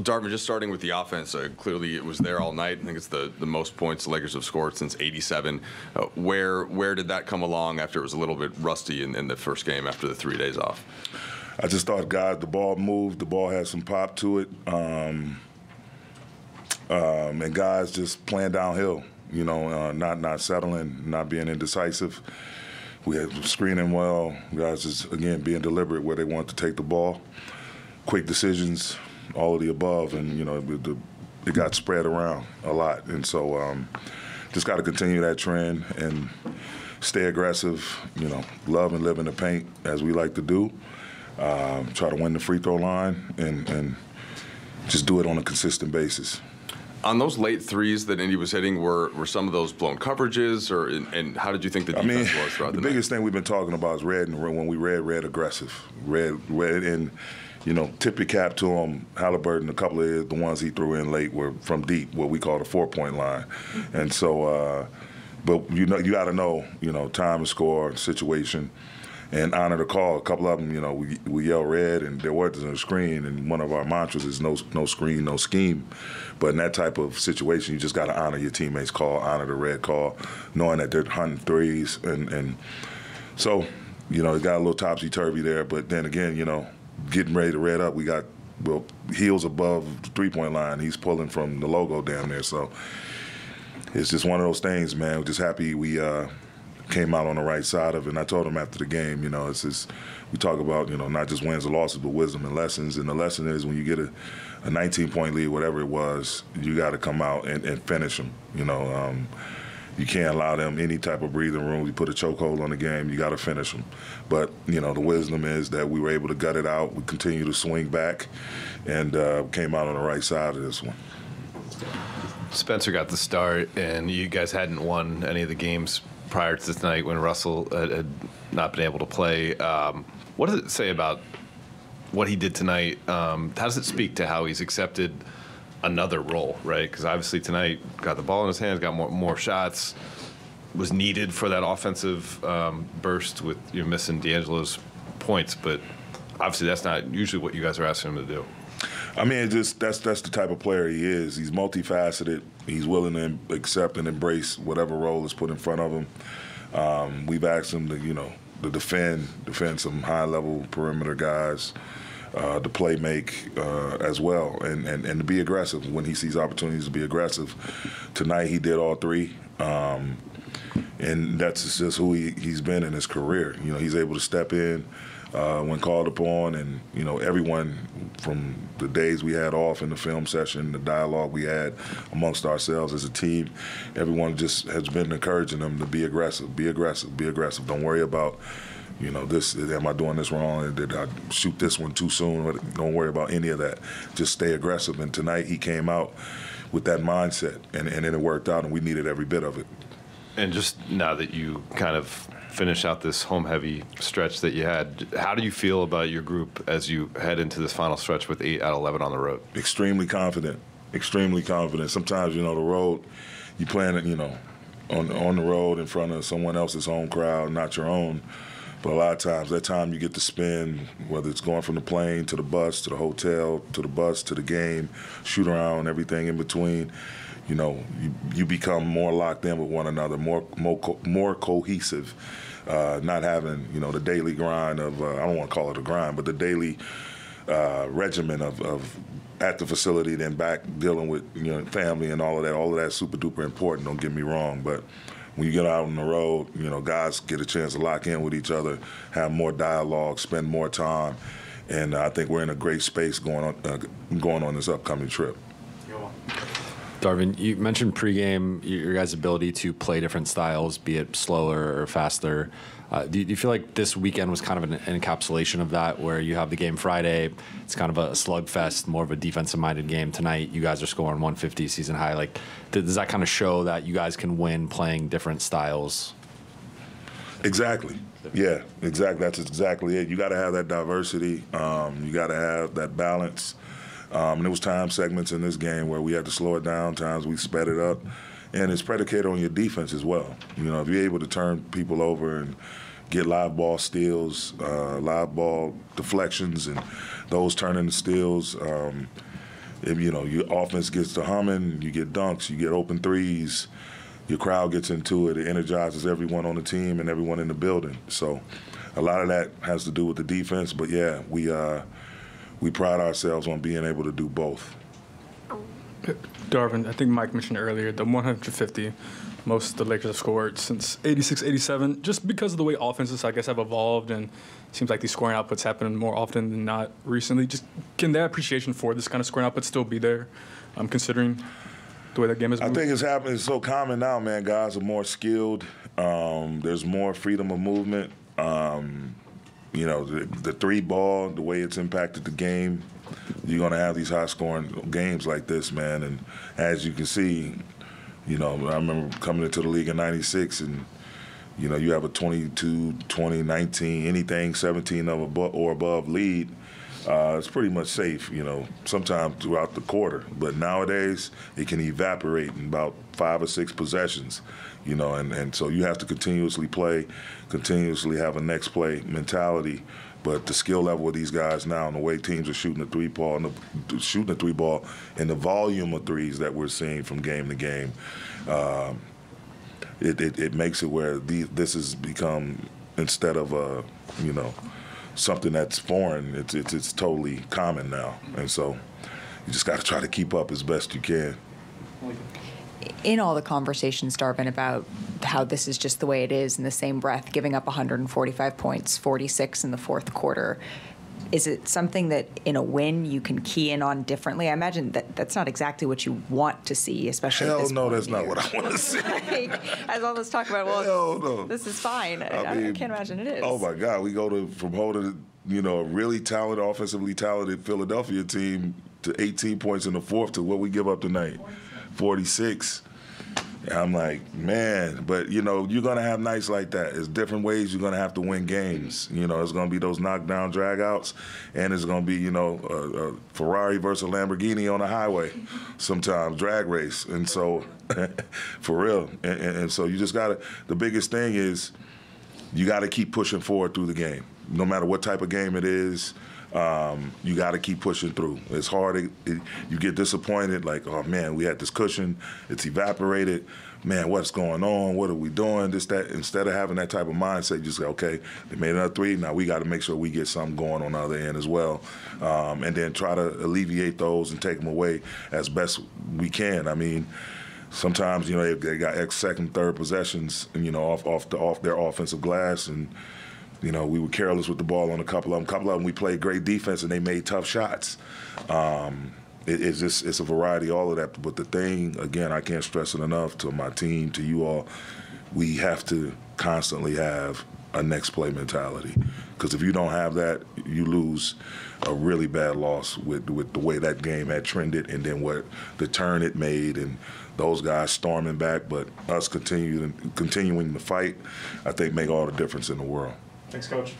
Darvin, just starting with the offense, clearly it was there all night. I think it's the most points the Lakers have scored since '87. Where did that come along after it was a little bit rusty in the first game after the 3 days off? I just thought, the ball moved, the ball had some pop to it, and guys just playing downhill, not settling, not being indecisive. We had screening well, guys just, again, being deliberate where they want to take the ball, quick decisions, all of the above, and, it got spread around a lot. And so just got to continue that trend and stay aggressive, love and live in the paint as we like to do. Try to win the free throw line and just do it on a consistent basis. On those late threes that Indy was hitting, were some of those blown coverages, and how did you think the defense was throughout the night? The biggest thing we've been talking about is red, and when we red aggressive. Red, and, tip your cap to him. Halliburton, a couple of the ones he threw in late were from deep, what we call the 4-point line. And so, but you got to know, time and score, situation, and honor the call. A couple of them, we yell red, and there wasn't a screen, and one of our mantras is no screen, no scheme. But in that type of situation, you just got to honor your teammates' call, honor the red call, knowing that they're hunting threes. And so, it got a little topsy-turvy there. But then again, getting ready to red up, we got, heels above the three-point line. He's pulling from the logo down there. So it's just one of those things, man. We're just happy we came out on the right side of it. And I told him after the game, it's just, we talk about, not just wins or losses, but wisdom and lessons. And the lesson is when you get a 19-point lead, whatever it was, you got to come out and finish them. You can't allow them any type of breathing room. You put a chokehold on the game, you got to finish them. But, the wisdom is that we were able to gut it out. We continue to swing back and came out on the right side of this one. Spencer got the start, and you guys hadn't won any of the games prior to tonight when Russell had not been able to play. What does it say about what he did tonight? How does it speak to how he's accepted another role, right? Because obviously tonight got the ball in his hands, got more shots, was needed for that offensive burst with missing D'Angelo's points, but obviously that's not usually what you guys are asking him to do. I mean, that's the type of player he is. He's multifaceted. He's willing to accept and embrace whatever role is put in front of him. We've asked him to defend some high-level perimeter guys, to play make as well, and to be aggressive when he sees opportunities to be aggressive. Tonight he did all three, and that's just who he's been in his career. He's able to step in when called upon, and everyone from the days we had off in the film session, the dialogue we had amongst ourselves as a team, everyone just has been encouraging them to be aggressive, be aggressive, be aggressive. Don't worry about this, am I doing this wrong? Did I shoot this one too soon? Don't worry about any of that. Just stay aggressive. And tonight he came out with that mindset, and it worked out, and we needed every bit of it. And just now that you kind of finish out this home-heavy stretch that you had, how do you feel about your group as you head into this final stretch with 8 out of 11 on the road? Extremely confident. Sometimes, the road, you playing it, on the road in front of someone else's home crowd, not your own. But a lot of times, that time you get to spend, whether it's going from the plane to the bus, to the hotel, to the bus, to the game, shoot around, everything in between, you become more locked in with one another, more cohesive, not having, the daily grind of, I don't want to call it a grind, but the daily regimen of at the facility, then back dealing with, family and all of that. All of that's super duper important, don't get me wrong, but when you get out on the road, guys get a chance to lock in with each other, have more dialogue, spend more time, and I think we're in a great space going on this upcoming trip. Darvin, you mentioned pregame your guys' ability to play different styles, be it slower or faster. Do you feel like this weekend was kind of an encapsulation of that, where you have the game Friday, it's kind of a slugfest, more of a defensive-minded game. Tonight, you guys are scoring 150 season high. Like, does that kind of show that you guys can win playing different styles? Exactly. Yeah, exactly. That's exactly it. You got to have that diversity. You got to have that balance. And there was time segments in this game where we had to slow it down, times we sped it up. And it's predicated on your defense as well. If you're able to turn people over and get live ball steals, live ball deflections, and those turn into steals, if, you know, your offense gets to humming, you get dunks, you get open threes, your crowd gets into it, it energizes everyone on the team and everyone in the building. So a lot of that has to do with the defense, but yeah, we pride ourselves on being able to do both. Darvin, I think Mike mentioned earlier, the 150 most the Lakers have scored since 86, 87, just because of the way offenses, I guess, have evolved, and it seems like these scoring outputs happen more often than not recently. Just can that appreciation for this kind of scoring output still be there, considering the way that game is moving? I think it's happening. It's so common now, man. Guys are more skilled. There's more freedom of movement. You know, the three ball, the way it's impacted the game, you're going to have these high-scoring games like this, man. And as you can see, you know, I remember coming into the league in '96, and, you know, you have a 22, 20, 19, anything 17 or above lead. It's pretty much safe, you know, sometime throughout the quarter. But nowadays, it can evaporate in about 5 or 6 possessions, you know, and so you have to continuously play, continuously have a next play mentality. But the skill level of these guys now, and the way teams are shooting the three ball, and the volume of threes that we're seeing from game to game, it makes it where this has become, instead of you know, something that's foreign, it's totally common now, and so you just got to try to keep up as best you can. In all the conversations, Darvin, about how this is just the way it is, in the same breath, giving up 145 points, 46 in the fourth quarter, is it something that in a win you can key in on differently? I imagine that's not exactly what you want to see, especially at this no, point that's not what I want to see. As all this talk about, well, no. This is fine. I can't imagine it is. Oh, my God. We go from holding, you know, a really talented, offensively talented Philadelphia team to 18 points in the fourth to what we give up tonight, 46. I'm like, man, but, you know, you're going to have nights like that. There's different ways you're going to have to win games. You know, there's going to be those knockdown dragouts, and there's going to be, you know, a Ferrari versus a Lamborghini on a highway sometimes, drag race. And so, for real. And so you just got to, the biggest thing is you got to keep pushing forward through the game. No matter what type of game it is, you got to keep pushing through. It's hard. You get disappointed, like, oh, man, we had this cushion. It's evaporated. Man, what's going on? What are we doing? This, that. Instead of having that type of mindset, you just say, okay, they made another three. Now we got to make sure we get something going on the other end as well. And then try to alleviate those and take them away as best we can. I mean, sometimes, you know, they got second, third possessions, you know, off their offensive glass, and you know, we were careless with the ball on a couple of them. A couple of them we played great defense and they made tough shots. It's a variety, all of that. But the thing, again, I can't stress it enough to my team, to you all, we have to constantly have a next play mentality. Because if you don't have that, you lose a really bad loss with the way that game had trended, and then what the turn it made, and those guys storming back. But us continuing the fight, I think, make all the difference in the world. Thanks, Coach.